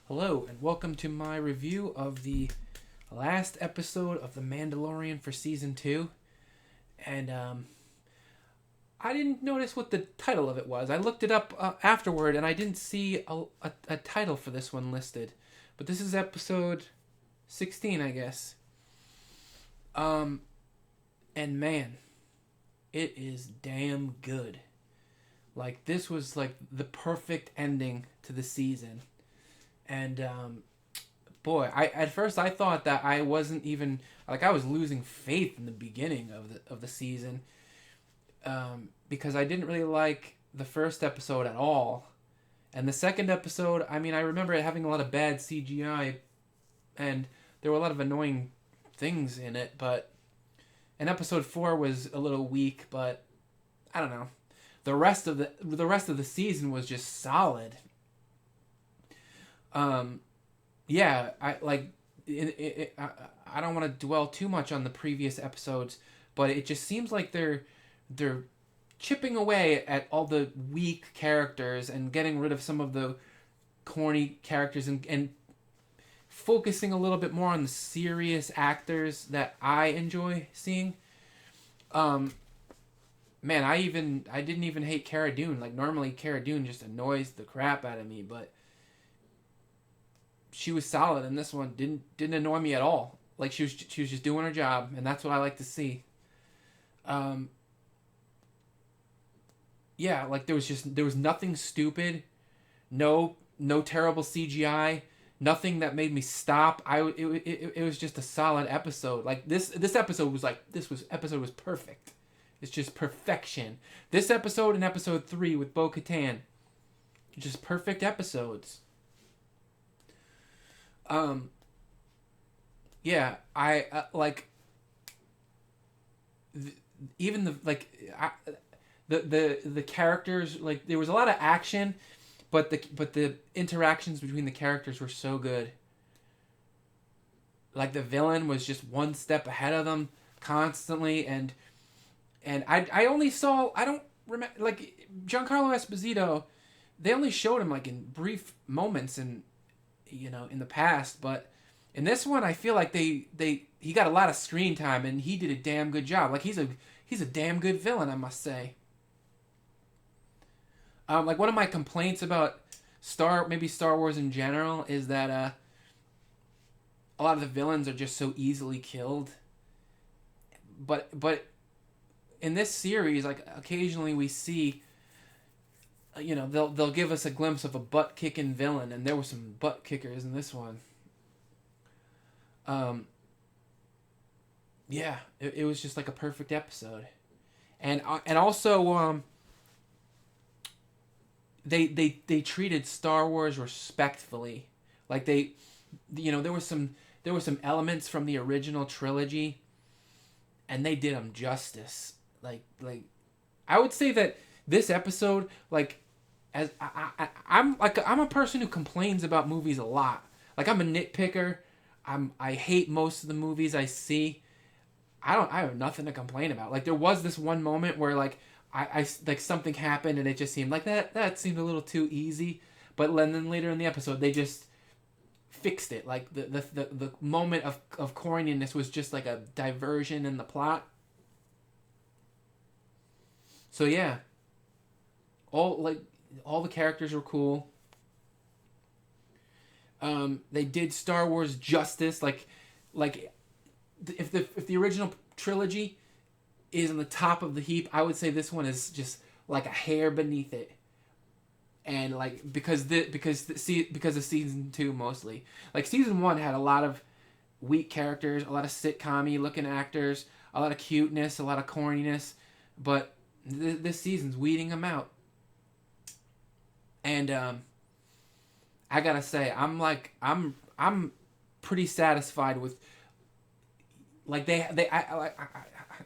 Hello, and welcome to my review of the last episode of The Mandalorian for Season 2. And I didn't notice what the title of it was. I looked it up afterward, and I didn't see a title for this one listed. But this is episode 16, I guess. And man, it is damn good. Like, this was like the perfect ending to the season. And boy, I at first I thought that I wasn't even like I was losing faith in the beginning of the season, because I didn't really like the first episode at all, and the second episode. I mean, I remember it having a lot of bad CGI, and there were a lot of annoying things in it. But and episode 4 was a little weak, but I don't know. The rest of the season was just solid. Yeah, I don't want to dwell too much on the previous episodes, but it just seems like they're chipping away at all the weak characters and getting rid of some of the corny characters, and focusing a little bit more on the serious actors that I enjoy seeing. Um, Man, I didn't even hate Cara Dune. Like, normally Cara Dune just annoys the crap out of me, but she was solid, and this one didn't annoy me at all. Like, she was just doing her job, and that's what I like to see. Um, yeah, like there was nothing stupid, no terrible CGI, nothing that made me stop. It was just a solid episode. Like, this episode was like this episode was perfect. It's just perfection. This episode and episode 3 with Bo Katan, just perfect episodes. Um, yeah, I like th- even the characters. Like, there was a lot of action, but the interactions between the characters were so good. Like, the villain was just one step ahead of them constantly, and I only saw, I don't remember, like, Giancarlo Esposito. They only showed him like in brief moments in the past, but in this one I feel like he got a lot of screen time, and he did a damn good job. Like, he's a damn good villain, I must say. Like, one of my complaints about Star Wars in general is that a lot of the villains are just so easily killed. But in this series, like, occasionally we see, they'll give us a glimpse of a butt kicking villain, and there were some butt kickers in this one. Um, yeah, it was just like a perfect episode, and also they treated Star Wars respectfully. Like, there were some elements from the original trilogy, and they did them justice. Like I would say that this episode, like, as I'm a person who complains about movies a lot. Like, I'm a nitpicker. I hate most of the movies I see. I have nothing to complain about. Like, there was this one moment where, like, I like, something happened, and it just seemed like that seemed a little too easy. But then later in the episode, they just fixed it. Like, the moment of corniness was just like a diversion in the plot. So yeah, all the characters were cool. They did Star Wars justice. Like, if the original trilogy is on the top of the heap, I would say this one is just like a hair beneath it. And, like, because of season 2 mostly. Like, season 1 had a lot of weak characters, a lot of sitcom-y looking actors, a lot of cuteness, a lot of corniness, but this season's weeding them out. And I gotta say, I'm pretty satisfied with, like, I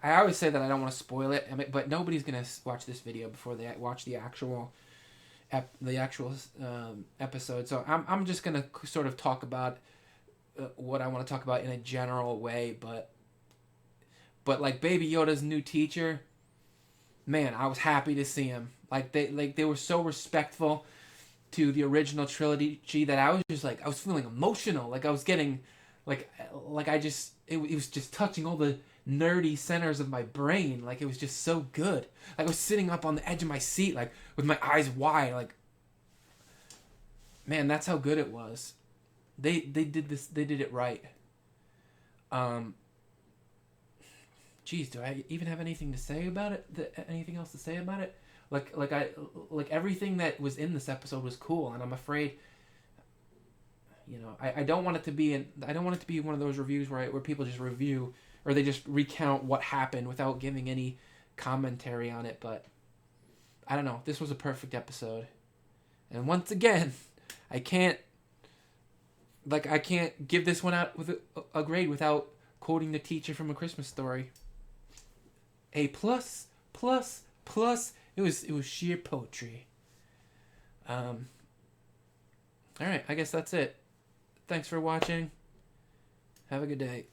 always say that I don't want to spoil it. I mean, but nobody's gonna watch this video before they watch the actual episode. So I'm just gonna sort of talk about what I want to talk about in a general way. But like, Baby Yoda's new teacher, man, I was happy to see him. Like, they were so respectful. to the original trilogy that I was just like, I was feeling emotional. Like I was getting, like I just, it was just touching all the nerdy centers of my brain. Like it was just so good. Like I was sitting up on the edge of my seat, like with my eyes wide. Like, man, that's how good it was. They did this. They did it right. Geez, do I even have anything to say about it? Anything else to say about it? Like everything that was in this episode was cool, and I'm afraid, I don't want it to be I don't want it to be one of those reviews where people just review or they just recount what happened without giving any commentary on it. But I don't know. This was a perfect episode, and once again, I can't give this one out with a grade without quoting the teacher from A Christmas Story. A plus, plus, plus. It was sheer poetry. All right, I guess that's it. Thanks for watching. Have a good day.